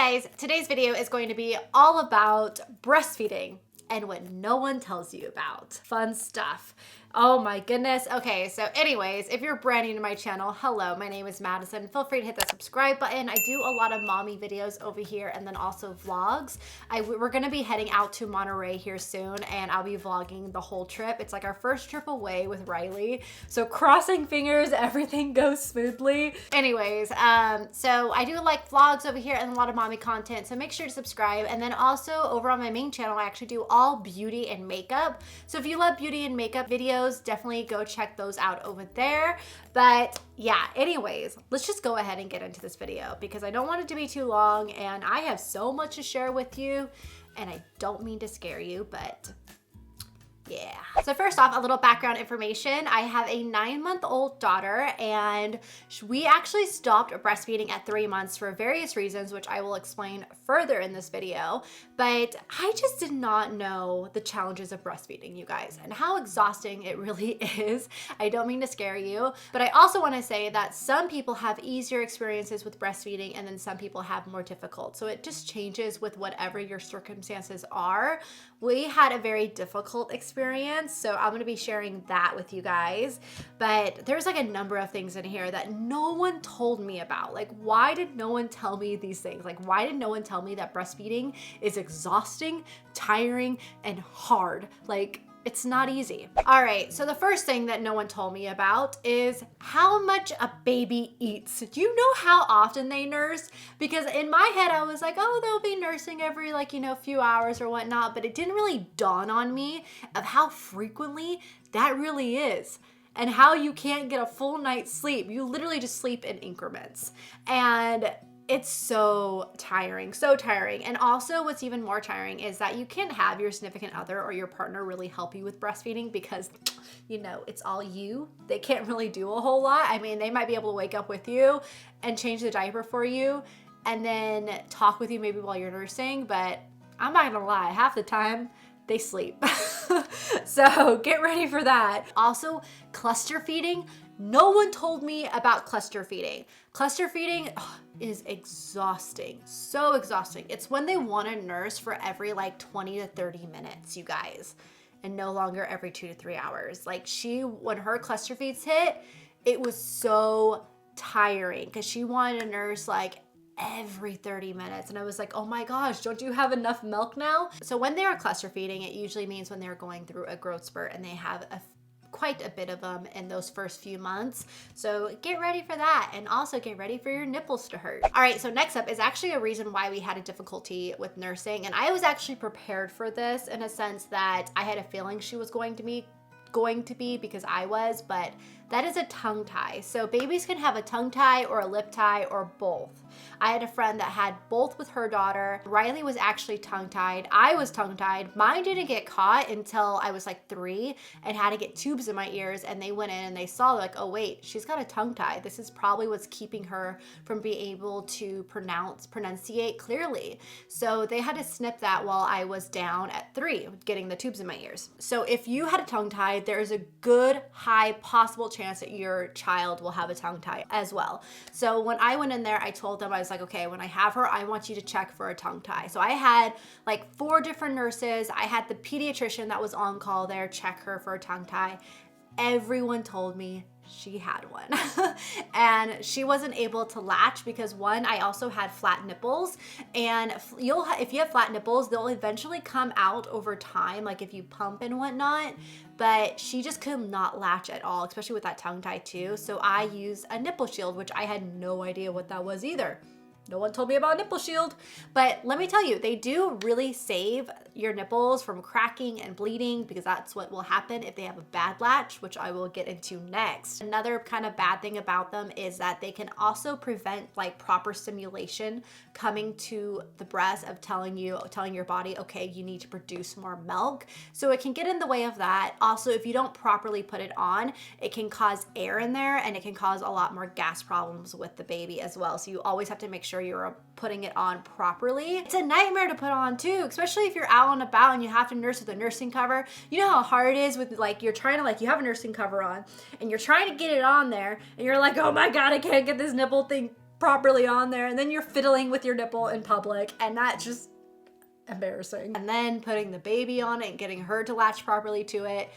guys, today's video is going to be all about breastfeeding and what no one tells you about. Fun stuff. Oh my goodness. Okay, so anyways, if you're brand new to my channel, hello, my name is Madison. Feel free to hit the subscribe button. I do a lot of mommy videos over here and then also vlogs. We're gonna be heading out to Monterey here soon and I'll be vlogging the whole trip. It's like our first trip away with Riley. So crossing fingers, everything goes smoothly. Anyways, so I do like vlogs over here and a lot of mommy content. So make sure to subscribe. And then also over on my main channel, I actually do all beauty and makeup. So if you love beauty and makeup videos, definitely go check those out over there. But yeah, anyways, let's just go ahead and get into this video because I don't want it to be too long and I have so much to share with you and I don't mean to scare you, but yeah. So first off, a little background information. I have a 9-month-old daughter and we actually stopped breastfeeding at 3 months for various reasons, which I will explain further in this video. But I just did not know the challenges of breastfeeding, you guys, and how exhausting it really is. I don't mean to scare you, but I also want to say that some people have easier experiences with breastfeeding and then some people have more difficult. So it just changes with whatever your circumstances are. We had a very difficult experience, so I'm gonna be sharing that with you guys. But there's like a number of things in here that no one told me about. Like, why did no one tell me these things? Like, why did no one tell me that breastfeeding is exhausting, tiring, and hard? Like, it's not easy. All right, so the first thing that no one told me about is how much a baby eats. Do you know how often they nurse? Because in my head, I was like, oh, they'll be nursing every few hours or whatnot, but it didn't really dawn on me of how frequently that really is and how you can't get a full night's sleep. You literally just sleep in increments. And it's so tiring, so tiring. And also what's even more tiring is that you can't have your significant other or your partner really help you with breastfeeding because, it's all you. They can't really do a whole lot. I mean, they might be able to wake up with you and change the diaper for you and then talk with you maybe while you're nursing, but I'm not gonna lie, half the time they sleep. So get ready for that. Also, cluster feeding. No one told me about cluster feeding. Cluster feeding is exhausting, so exhausting. It's when they want to nurse for every 20 to 30 minutes, you guys, and no longer every 2 to 3 hours. Like when her cluster feeds hit, it was so tiring because she wanted to nurse every 30 minutes. And I was like, oh my gosh, don't you have enough milk now? So when they are cluster feeding, it usually means when they're going through a growth spurt and they have quite a bit of them in those first few months. So get ready for that and also get ready for your nipples to hurt. All right, so next up is actually a reason why we had a difficulty with nursing. And I was actually prepared for this in a sense that I had a feeling she was going to be because I was, but that is a tongue tie. So babies can have a tongue tie or a lip tie or both. I had a friend that had both with her daughter. Riley was actually tongue tied. I was tongue tied. Mine didn't get caught until I was 3 and had to get tubes in my ears, and they went in and they saw oh wait, she's got a tongue tie. This is probably what's keeping her from being able to pronunciate clearly. So they had to snip that while I was down at 3 getting the tubes in my ears. So if you had a tongue tie, there is a good high possible chance that your child will have a tongue tie as well. So when I went in there, I told them, I was like, okay, when I have her, I want you to check for a tongue tie. So I had 4 different nurses. I had the pediatrician that was on call there check her for a tongue tie. Everyone told me she had one and she wasn't able to latch because one, I also had flat nipples, and if you have flat nipples, they'll eventually come out over time, if you pump and whatnot, but she just could not latch at all, especially with that tongue tie too. So I used a nipple shield, which I had no idea what that was either. No one told me about a nipple shield, but let me tell you, they do really save your nipples from cracking and bleeding because that's what will happen if they have a bad latch, which I will get into next. Another kind of bad thing about them is that they can also prevent proper stimulation coming to the breast of telling your body, okay, you need to produce more milk. So it can get in the way of that. Also, if you don't properly put it on, it can cause air in there and it can cause a lot more gas problems with the baby as well. So you always have to make sure you're putting it on properly. It's a nightmare to put on too, especially if you're out and about and you have to nurse with a nursing cover. You know how hard it is with you're trying to you have a nursing cover on and you're trying to get it on there and you're like, oh my God, I can't get this nipple thing properly on there, and then you're fiddling with your nipple in public, and that's just embarrassing. And then putting the baby on it and getting her to latch properly to it.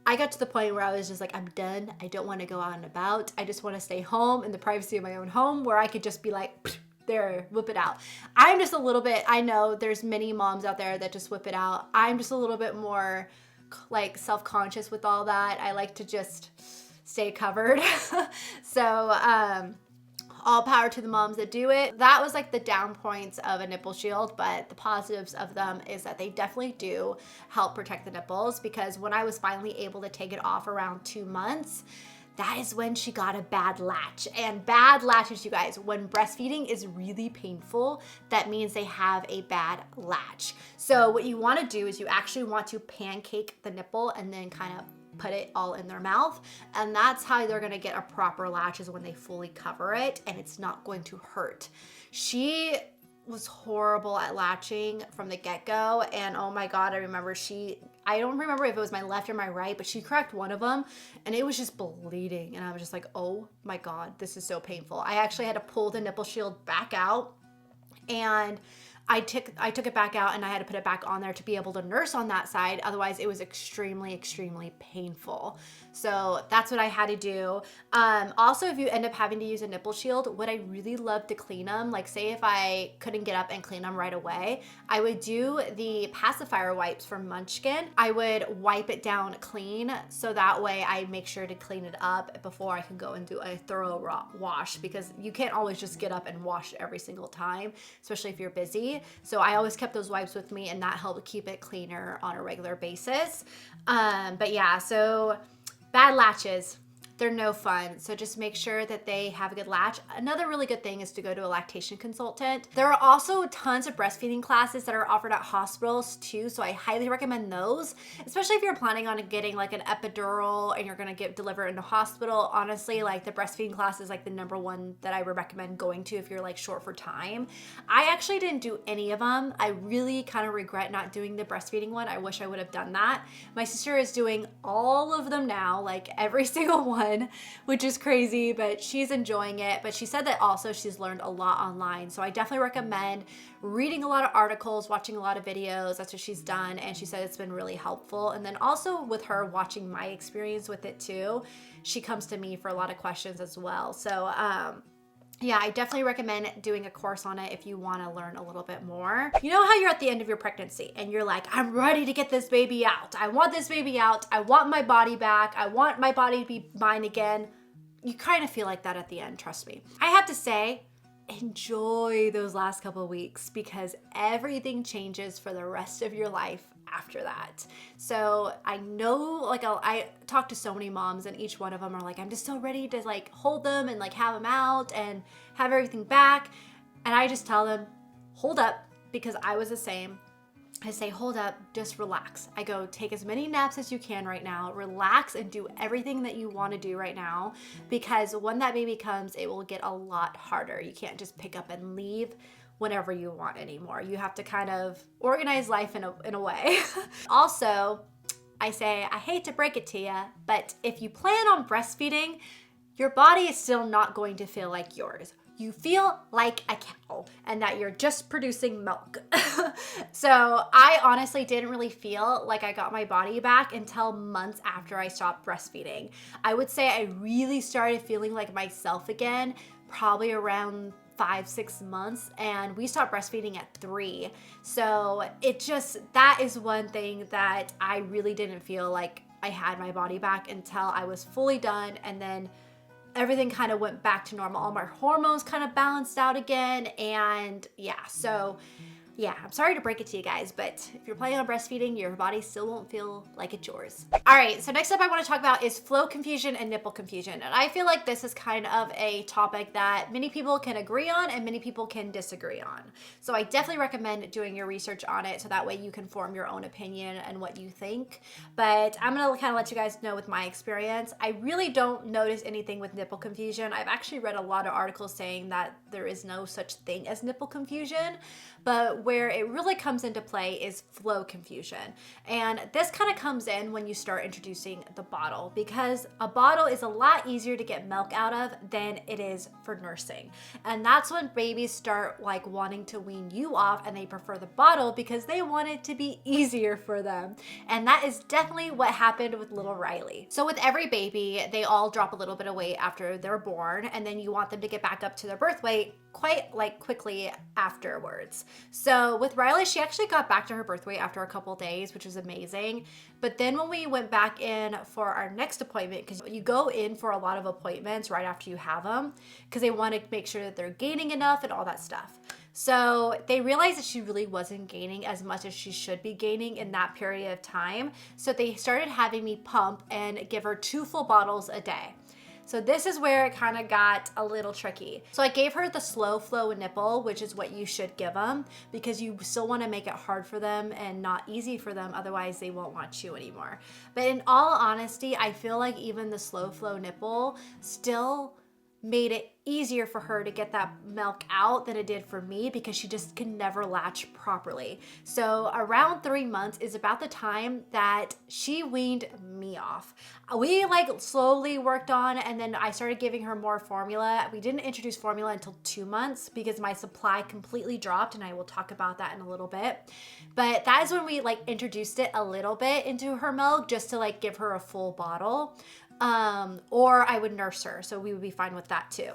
I got to the point where I was just like, I'm done. I don't want to go out and about. I just want to stay home in the privacy of my own home where I could just be like, there, whip it out. I'm just a little bit, I know there's many moms out there that just whip it out. I'm just a little bit more like self-conscious with all that. I like to just stay covered. So, all power to the moms that do it. That was like the down points of a nipple shield, but the positives of them is that they definitely do help protect the nipples, because when I was finally able to take it off around 2 months, that is when she got a bad latch. And bad latches, you guys, when breastfeeding is really painful, that means they have a bad latch. So what you want to do is you actually want to pancake the nipple and then kind of put it all in their mouth, and that's how they're gonna get a proper latch, is when they fully cover it and it's not going to hurt. She was horrible at latching from the get-go, and oh my god, I don't remember if it was my left or my right, but she cracked one of them and it was just bleeding, and I was just like, oh my god, this is so painful. I actually had to pull the nipple shield back out, and I took it back out and I had to put it back on there to be able to nurse on that side. Otherwise, it was extremely, extremely painful. So that's what I had to do. Also, if you end up having to use a nipple shield, what I really love to clean them, like say if I couldn't get up and clean them right away, I would do the pacifier wipes from Munchkin. I would wipe it down clean, so that way I make sure to clean it up before I can go and do a thorough wash, because you can't always just get up and wash every single time, especially if you're busy. So I always kept those wipes with me, and that helped keep it cleaner on a regular basis. But yeah, so bad latches, they're no fun. So just make sure that they have a good latch. Another really good thing is to go to a lactation consultant. There are also tons of breastfeeding classes that are offered at hospitals too, so I highly recommend those, especially if you're planning on getting like an epidural and you're gonna get delivered in a hospital. Honestly, like the breastfeeding class is like the #1 that I would recommend going to if you're like short for time. I actually didn't do any of them. I really kind of regret not doing the breastfeeding one. I wish I would have done that. My sister is doing all of them now, like every single one, which is crazy, but she's enjoying it. But she said that also she's learned a lot online. So I definitely recommend reading a lot of articles, watching a lot of videos. That's what she's done. And she said it's been really helpful. And then also with her watching my experience with it too, she comes to me for a lot of questions as well. So, yeah, I definitely recommend doing a course on it if you want to learn a little bit more. You know how you're at the end of your pregnancy and you're like, I'm ready to get this baby out. I want this baby out. I want my body back. I want my body to be mine again. You kind of feel like that at the end, trust me. I have to say, enjoy those last couple of weeks, because everything changes for the rest of your life after that. So I know, like, I talk to so many moms, and each one of them are like, I'm just so ready to like hold them and like have them out and have everything back. And I just tell them, hold up, because I was the same. I say, hold up, just relax. I go, take as many naps as you can right now, relax and do everything that you want to do right now, because when that baby comes, it will get a lot harder. You can't just pick up and leave whenever you want anymore. You have to kind of organize life in a way. Also, I say, I hate to break it to you, but if you plan on breastfeeding, your body is still not going to feel like yours. You feel like a cow and that you're just producing milk. So I honestly didn't really feel like I got my body back until months after I stopped breastfeeding. I would say I really started feeling like myself again, probably around 5-6 months, and we stopped breastfeeding at 3. So that is one thing that I really didn't feel like I had my body back until I was fully done, and then everything kind of went back to normal. All my hormones kind of balanced out again, and yeah, so yeah, I'm sorry to break it to you guys, but if you're planning on breastfeeding, your body still won't feel like it's yours. All right, so next up I want to talk about is flow confusion and nipple confusion. And I feel like this is kind of a topic that many people can agree on and many people can disagree on. So I definitely recommend doing your research on it so that way you can form your own opinion and what you think. But I'm gonna kind of let you guys know with my experience. I really don't notice anything with nipple confusion. I've actually read a lot of articles saying that there is no such thing as nipple confusion. But where it really comes into play is flow confusion. And this kind of comes in when you start introducing the bottle, because a bottle is a lot easier to get milk out of than it is for nursing. And that's when babies start like wanting to wean you off, and they prefer the bottle because they want it to be easier for them. And that is definitely what happened with little Riley. So with every baby, they all drop a little bit of weight after they're born, and then you want them to get back up to their birth weight quite like quickly afterwards. So with Riley, she actually got back to her birth weight after a couple days, which was amazing. But then when we went back in for our next appointment, because you go in for a lot of appointments right after you have them, because they want to make sure that they're gaining enough and all that stuff. So they realized that she really wasn't gaining as much as she should be gaining in that period of time. So they started having me pump and give her 2 full bottles a day. So this is where it kind of got a little tricky. So I gave her the slow flow nipple, which is what you should give them, because you still want to make it hard for them and not easy for them. Otherwise they won't want you anymore. But in all honesty, I feel like even the slow flow nipple still made it easier for her to get that milk out than it did for me, because she just could never latch properly. So around 3 months is about the time that she weaned me off. We like slowly worked on, and then I started giving her more formula. We didn't introduce formula until 2 months because my supply completely dropped, and I will talk about that in a little bit. But that is when we like introduced it a little bit into her milk, just to like give her a full bottle. Or I would nurse her, so we would be fine with that too.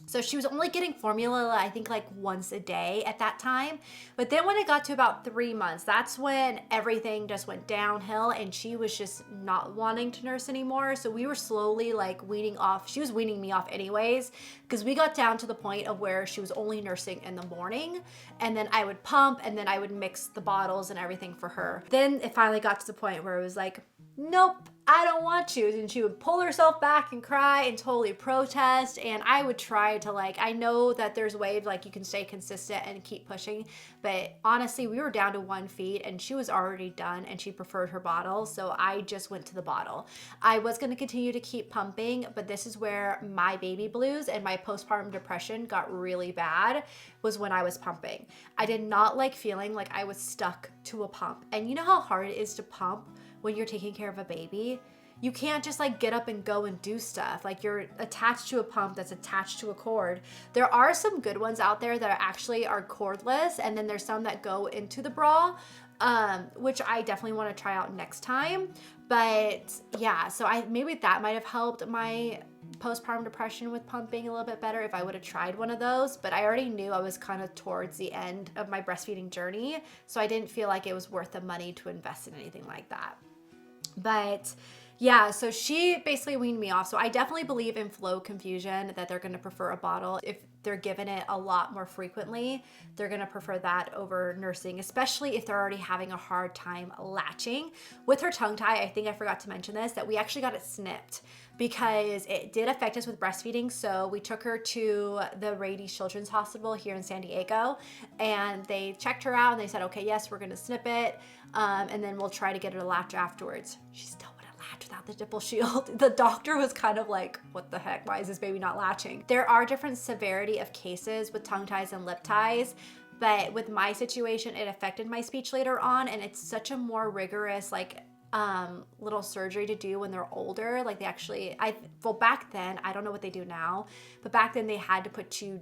So she was only getting formula, I think like once a day at that time. But then when it got to about 3 months, that's when everything just went downhill, and she was just not wanting to nurse anymore. So we were slowly like weaning off. She was weaning me off anyways, because we got down to the point of where she was only nursing in the morning, and then I would pump, and then I would mix the bottles and everything for her. Then it finally got to the point where it was like, nope, I don't want you. And she would pull herself back and cry and totally protest. And I would try to like, I know that there's ways like you can stay consistent and keep pushing. But honestly, we were down to 1 feed and she was already done and she preferred her bottle. So I just went to the bottle. I was going to continue to keep pumping, but this is where my baby blues and my postpartum depression got really bad, was when I was pumping. I did not like feeling like I was stuck to a pump. And you know how hard it is to pump when you're taking care of a baby? You can't just like get up and go and do stuff. Like you're attached to a pump that's attached to a cord. There are some good ones out there that actually are cordless, and then there's some that go into the bra, which I definitely want to try out next time. But yeah, so maybe that might have helped my postpartum depression with pumping a little bit better if I would have tried one of those. But I already knew I was kind of towards the end of my breastfeeding journey, so I didn't feel like it was worth the money to invest in anything like that. But yeah, so she basically weaned me off. So I definitely believe in flow confusion, that they're going to prefer a bottle. If they're given it a lot more frequently, they're going to prefer that over nursing, especially if they're already having a hard time latching. With her tongue tie, I think I forgot to mention this, that we actually got it snipped because it did affect us with breastfeeding. So we took her to the Rady Children's Hospital here in San Diego, and they checked her out and they said, okay, yes, we're going to snip it. And then we'll try to get her to latch afterwards. She still wouldn't latch without the nipple shield. The doctor was kind of like, what the heck? Why is this baby not latching? There are different severity of cases with tongue ties and lip ties. But with my situation, it affected my speech later on. And it's such a more rigorous, like, little surgery to do when they're older. Like they actually, well, back then, I don't know what they do now, but back then they had to put you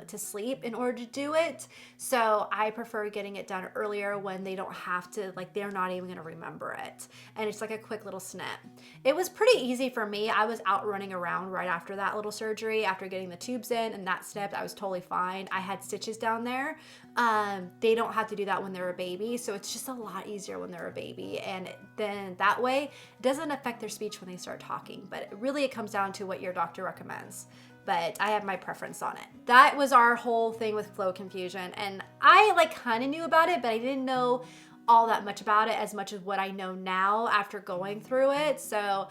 to sleep in order to do it. So I prefer getting it done earlier when they don't have to, like they're not even gonna remember it. And it's like a quick little snip. It was pretty easy for me. I was out running around right after that little surgery, after getting the tubes in and that snipped. I was totally fine. I had stitches down there. They don't have to do that when they're a baby. So it's just a lot easier when they're a baby. And then that way it doesn't affect their speech when they start talking. But it comes down to what your doctor recommends. But I have my preference on it. That was our whole thing with flow confusion. And I like kind of knew about it, but I didn't know all that much about it as much as what I know now after going through it. So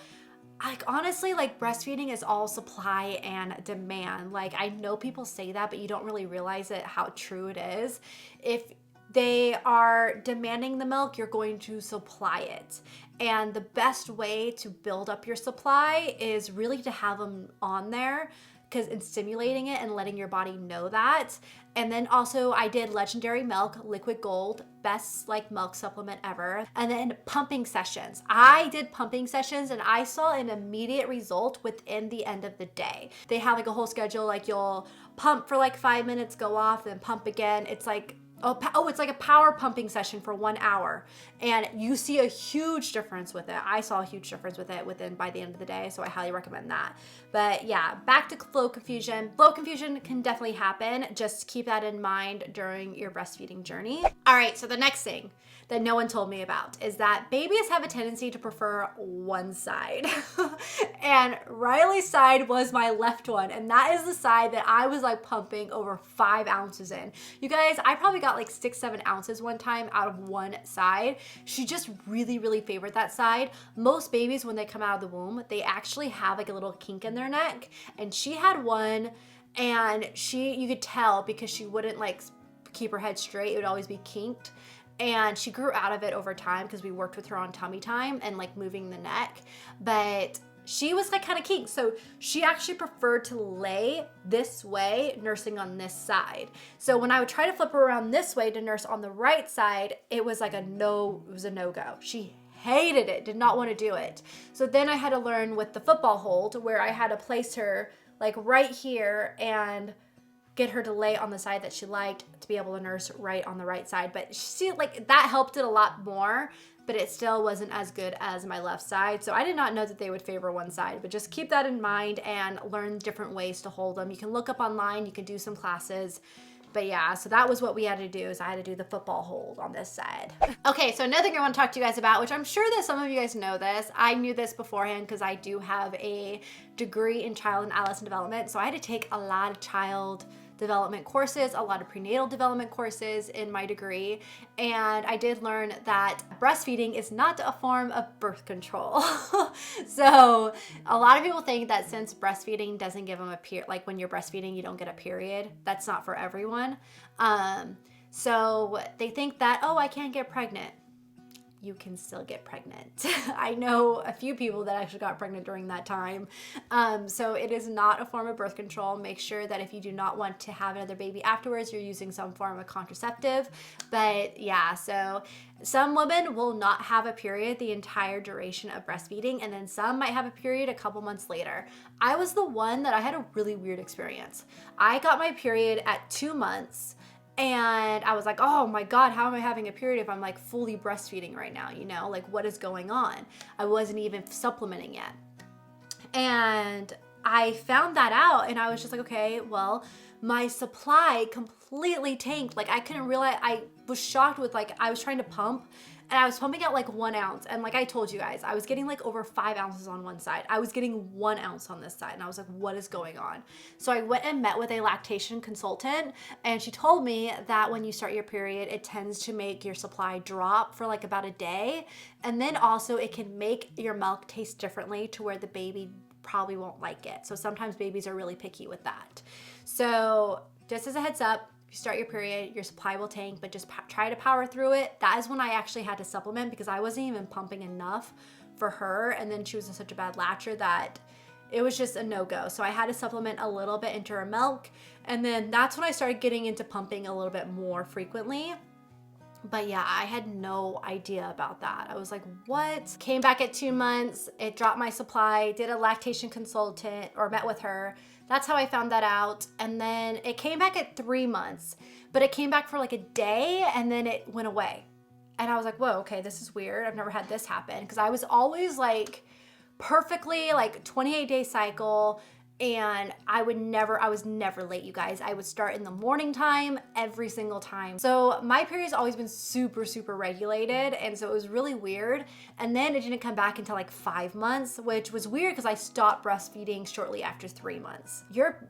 like honestly, like breastfeeding is all supply and demand. Like I know people say that, but you don't really realize it, how true it is. If they are demanding the milk, you're going to supply it. And the best way to build up your supply is really to have them on there because it's stimulating it and letting your body know that. And then also I did Legendary Milk, Liquid Gold, best like milk supplement ever. And then pumping sessions. I did pumping sessions and I saw an immediate result within the end of the day. They have like a whole schedule, like you'll pump for like 5 minutes, go off, then pump again. It's like, it's like a power pumping session for 1 hour. And you see a huge difference with it. I saw a huge difference with it by the end of the day. So I highly recommend that. But yeah, back to flow confusion. Flow confusion can definitely happen. Just keep that in mind during your breastfeeding journey. All right, so the next thing that no one told me about is that babies have a tendency to prefer one side. And Riley's side was my left one. And that is the side that I was like pumping over 5 ounces in. You guys, I probably got like 6-7 ounces one time out of one side. She just really, really favored that side. Most babies, when they come out of the womb, they actually have like a little kink in their neck. And she had one, and you could tell because she wouldn't like keep her head straight. It would always be kinked. And she grew out of it over time because we worked with her on tummy time and like moving the neck. But she was like kind of kinked. So she actually preferred to lay this way, nursing on this side. So when I would try to flip her around this way to nurse on the right side, it was like a no-go. She hated it, did not want to do it. So then I had to learn with the football hold where I had to place her like right here and get her to lay on the side that she liked to be able to nurse right on the right side. But she like that helped it a lot more, but it still wasn't as good as my left side. So I did not know that they would favor one side, but just keep that in mind and learn different ways to hold them. You can look up online, you can do some classes. But yeah, so that was what we had to do, is I had to do the football hold on this side. Okay, so another thing I want to talk to you guys about, which I'm sure that some of you guys know this. I knew this beforehand because I do have a degree in child and adolescent development. So I had to take a lot of child development courses, a lot of prenatal development courses in my degree. And I did learn that breastfeeding is not a form of birth control. So a lot of people think that since breastfeeding doesn't give them a period, like when you're breastfeeding, you don't get a period. That's not for everyone. So they think that, oh, I can't get pregnant. You can still get pregnant. I know a few people that actually got pregnant during that time. So it is not a form of birth control. Make sure that if you do not want to have another baby afterwards, you're using some form of contraceptive. But yeah, so some women will not have a period the entire duration of breastfeeding, and then some might have a period a couple months later. I was the one that I had a really weird experience. I got my period at 2 months. And I was like, oh my God, how am I having a period if I'm like fully breastfeeding right now? You know, like what is going on? I wasn't even supplementing yet. And I found that out and I was just like, okay, well, my supply completely tanked. Like I couldn't realize, I was shocked with like, I was trying to pump and I was pumping out like 1 ounce. And like I told you guys, I was getting like over 5 ounces on one side. I was getting 1 ounce on this side. And I was like, what is going on? So I went and met with a lactation consultant and she told me that when you start your period, it tends to make your supply drop for like about a day. And then also it can make your milk taste differently to where the baby probably won't like it. So sometimes babies are really picky with that. So just as a heads up, you start your period, your supply will tank, but just try to power through it. That is when I actually had to supplement because I wasn't even pumping enough for her. And then she was in such a bad latcher that it was just a no-go. So I had to supplement a little bit into her milk. And then that's when I started getting into pumping a little bit more frequently. But yeah, I had no idea about that. I was like, what? Came back at 2 months, it dropped my supply, did a lactation consultant or met with her. That's how I found that out. And then it came back at 3 months, but it came back for like a day and then it went away. And I was like, whoa, okay, this is weird. I've never had this happen. Because I was always like perfectly like 28-day cycle. And I was never late, you guys. I would start in the morning time every single time. So my period's always been super, super regulated. And so it was really weird. And then it didn't come back until like 5 months, which was weird because I stopped breastfeeding shortly after 3 months. Your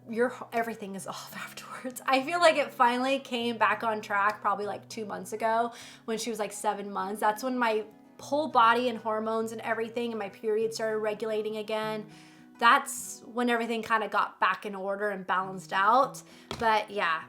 everything is off afterwards. I feel like it finally came back on track probably like 2 months ago when she was like 7 months. That's when my whole body and hormones and everything and my period started regulating again. That's when everything kind of got back in order and balanced out. But yeah,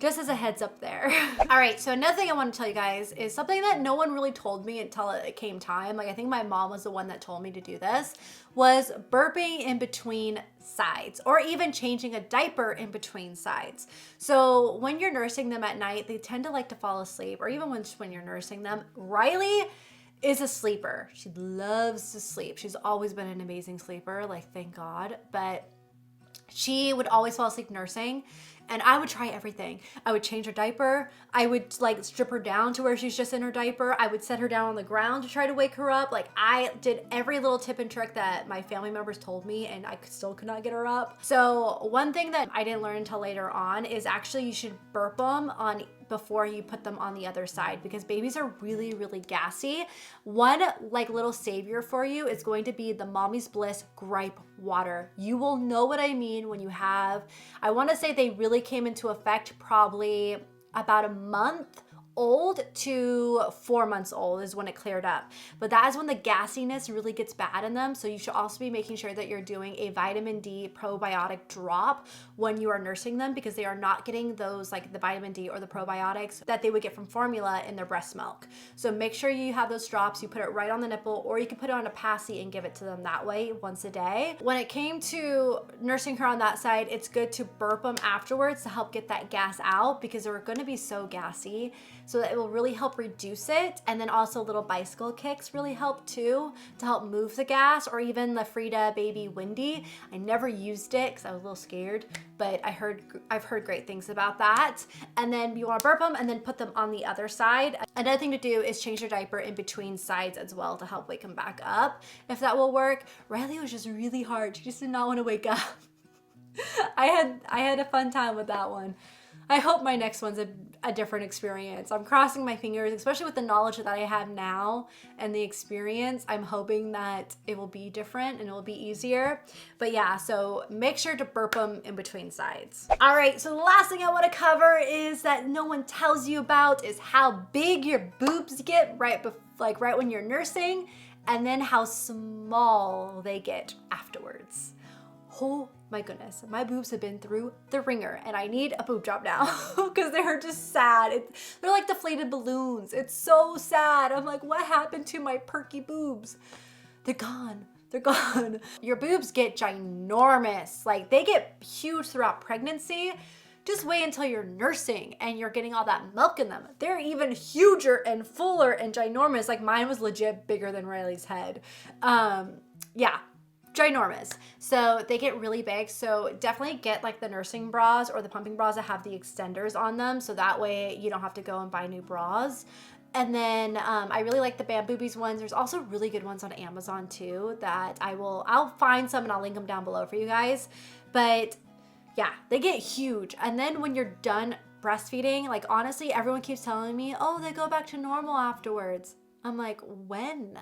Just as a heads up there. All right, so another thing I want to tell you guys is something that no one really told me until it came time. Like I think my mom was the one that told me to do this, was burping in between sides or even changing a diaper in between sides. So when you're nursing them at night, they tend to like to fall asleep, or even when you're nursing them. Riley is a sleeper. She loves to sleep. She's always been an amazing sleeper, like thank God, but she would always fall asleep nursing. And I would try everything. I would change her diaper. I would like strip her down to where she's just in her diaper. I would set her down on the ground to try to wake her up. Like I did every little tip and trick that my family members told me, and I still could not get her up. So one thing that I didn't learn until later on is actually you should burp them on before you put them on the other side, because babies are really, really gassy. One like little savior for you is going to be the Mommy's Bliss gripe water. You will know what I mean when you have, I want to say they really came into effect probably about a month old to 4 months old is when it cleared up. But that is when the gassiness really gets bad in them. So you should also be making sure that you're doing a vitamin D probiotic drop when you are nursing them, because they are not getting those like the vitamin D or the probiotics that they would get from formula in their breast milk. So make sure you have those drops, you put it right on the nipple, or you can put it on a passy and give it to them that way once a day. When it came to nursing her on that side, it's good to burp them afterwards to help get that gas out, because they're going to be so gassy. So that it will really help reduce it. And then also little bicycle kicks really help too, to help move the gas, or even the Frida Baby Windy. I never used it because I was a little scared, but I've heard great things about that. And then you want to burp them and then put them on the other side. Another thing to do is change your diaper in between sides as well to help wake them back up, if that will work. Riley was just really hard. She just did not want to wake up. I had a fun time with that one. I hope my next one's a different experience. I'm crossing my fingers, especially with the knowledge that I have now and the experience. I'm hoping that it will be different and it will be easier. But yeah, so make sure to burp them in between sides. All right, so the last thing I want to cover is that no one tells you about is how big your boobs get right when you're nursing, and then how small they get afterwards. Oh my goodness, my boobs have been through the ringer, and I need a boob job now because they're just sad. They're like deflated balloons. It's so sad. I'm like, what happened to my perky boobs? They're gone. They're gone. Your boobs get ginormous. Like they get huge throughout pregnancy. Just wait until you're nursing and you're getting all that milk in them. They're even huger and fuller and ginormous. Like mine was legit bigger than Riley's head. Yeah. Ginormous. So they get really big. So definitely get like the nursing bras or the pumping bras that have the extenders on them. So that way you don't have to go and buy new bras. And then I really like the Bam Boobies ones. There's also really good ones on Amazon too that I'll find some and I'll link them down below for you guys. But yeah, they get huge. And then when you're done breastfeeding, like honestly, everyone keeps telling me, oh, they go back to normal afterwards. I'm like, when?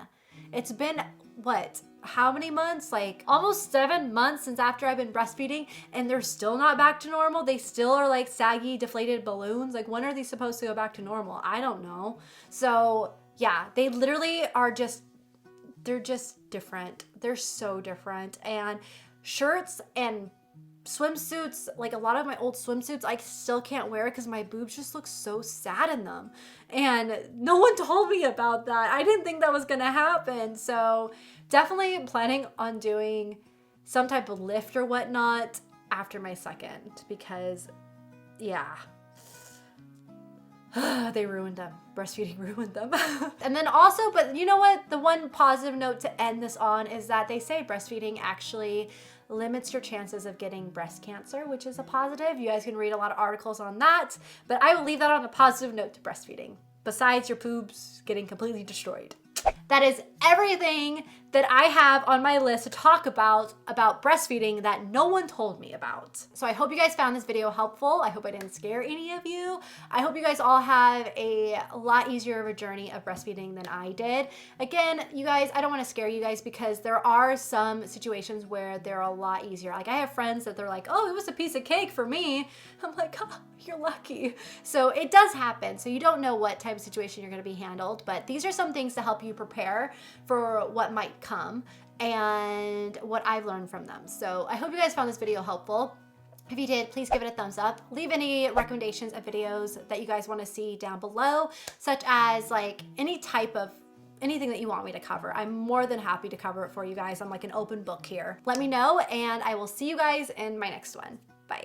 It's been what? How many months? Like almost 7 months since after I've been breastfeeding, and they're still not back to normal. They still are like saggy, deflated balloons. Like when are these supposed to go back to normal? I don't know. So yeah, they literally are they're just different. They're so different. And shirts and swimsuits, like a lot of my old swimsuits, I still can't wear because my boobs just look so sad in them. And no one told me about that. I didn't think that was gonna happen. So definitely planning on doing some type of lift or whatnot after my second, because yeah, they ruined them. Breastfeeding ruined them. And then also, but you know what? The one positive note to end this on is that they say breastfeeding actually limits your chances of getting breast cancer, which is a positive. You guys can read a lot of articles on that, but I will leave that on a positive note to breastfeeding, besides your boobs getting completely destroyed. That is everything that I have on my list to talk about breastfeeding that no one told me about. So I hope you guys found this video helpful. I hope I didn't scare any of you. I hope you guys all have a lot easier of a journey of breastfeeding than I did. Again, you guys, I don't want to scare you guys because there are some situations where they're a lot easier. Like I have friends that they're like, oh, it was a piece of cake for me. I'm like, oh, you're lucky. So it does happen. So you don't know what type of situation you're going to be handled, but these are some things to help you prepare for what might come and what I've learned from them. So I hope you guys found this video helpful. If you did, please give it a thumbs up. Leave any recommendations of videos that you guys want to see down below, such as like any type of anything that you want me to cover. I'm more than happy to cover it for you guys. I'm like an open book here. Let me know, and I will see you guys in my next one.